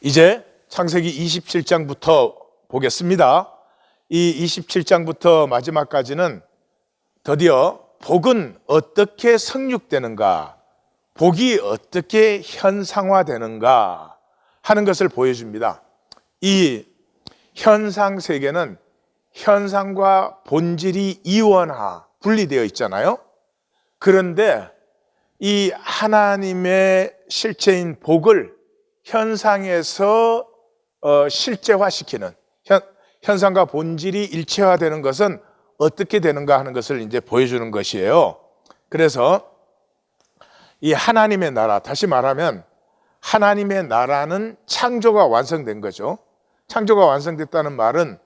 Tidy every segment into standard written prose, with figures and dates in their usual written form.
이제 창세기 27장부터 보겠습니다. 이 27장부터 마지막까지는 드디어 복은 어떻게 성육되는가, 복이 어떻게 현상화되는가 하는 것을 보여줍니다. 이 현상 세계는 현상과 본질이 분리되어 있잖아요. 그런데 이 하나님의 실체인 복을 현상에서 실제화시키는, 현상과 본질이 일체화되는 것은 어떻게 되는가 하는 것을 이제 보여주는 것이에요. 그래서 이 하나님의 나라, 다시 말하면 하나님의 나라는 창조가 완성된 거죠. 창조가 완성됐다는 말은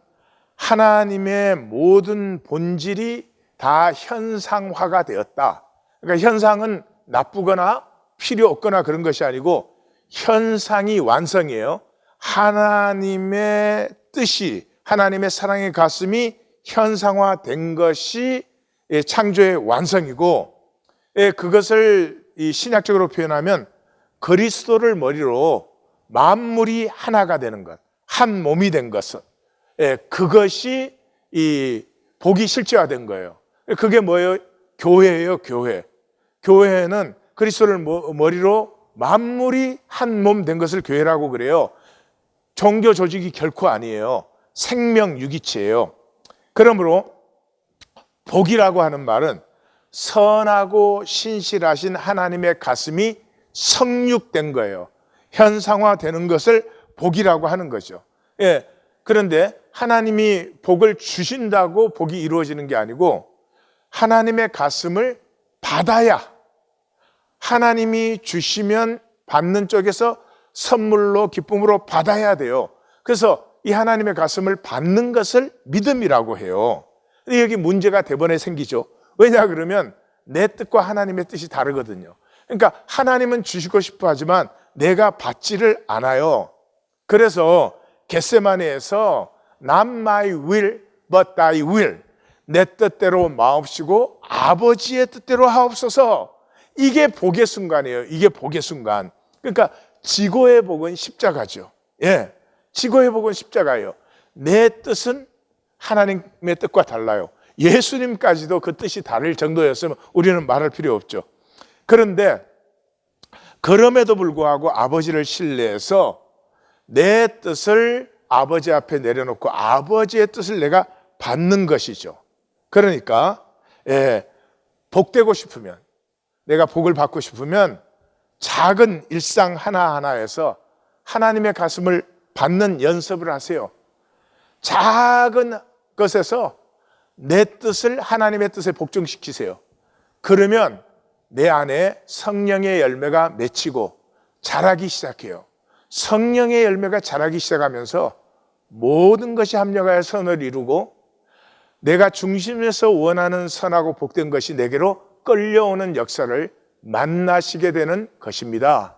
하나님의 모든 본질이 다 현상화가 되었다. 그러니까 현상은 나쁘거나 필요 없거나 그런 것이 아니고 현상이 완성이에요. 하나님의 뜻이, 하나님의 사랑의 가슴이 현상화된 것이 창조의 완성이고, 그것을 신약적으로 표현하면 그리스도를 머리로 만물이 하나가 되는 것, 한 몸이 된 것은, 그것이 이 복이 실제화된 거예요. 그게 뭐예요? 교회예요, 교회. 교회는 그리스도를 머리로 만물이 한 몸 된 것을 교회라고 그래요. 종교 조직이 결코 아니에요. 생명 유기체예요. 그러므로 복이라고 하는 말은 선하고 신실하신 하나님의 가슴이 성육된 거예요. 현상화되는 것을 복이라고 하는 거죠. 그런데 하나님이 복을 주신다고 복이 이루어지는 게 아니고 하나님의 가슴을 받아야, 하나님이 주시면 받는 쪽에서 선물로 기쁨으로 받아야 돼요. 그래서 이 하나님의 가슴을 받는 것을 믿음이라고 해요. 근데 여기 문제가 대번에 생기죠. 왜냐 그러면 내 뜻과 하나님의 뜻이 다르거든요. 그러니까 하나님은 주시고 싶어 하지만 내가 받지를 않아요. 그래서 겟세마네에서 Not my will but thy will, 내 뜻대로 마옵시고 아버지의 뜻대로 하옵소서. 이게 복의 순간이에요. 이게 복의 순간. 그러니까 지고의 복은 십자가죠. 지고의 복은 십자가예요. 내 뜻은 하나님의 뜻과 달라요. 예수님까지도 그 뜻이 다를 정도였으면 우리는 말할 필요 없죠. 그런데 그럼에도 불구하고 아버지를 신뢰해서 내 뜻을 아버지 앞에 내려놓고 아버지의 뜻을 내가 받는 것이죠. 그러니까 복되고 싶으면, 내가 복을 받고 싶으면 작은 일상 하나하나에서 하나님의 가슴을 받는 연습을 하세요. 작은 것에서 내 뜻을 하나님의 뜻에 복종시키세요. 그러면 내 안에 성령의 열매가 맺히고 자라기 시작해요. 성령의 열매가 자라기 시작하면서 모든 것이 합력하여 선을 이루고 내가 중심에서 원하는 선하고 복된 것이 내게로 끌려오는 역사를 만나시게 되는 것입니다.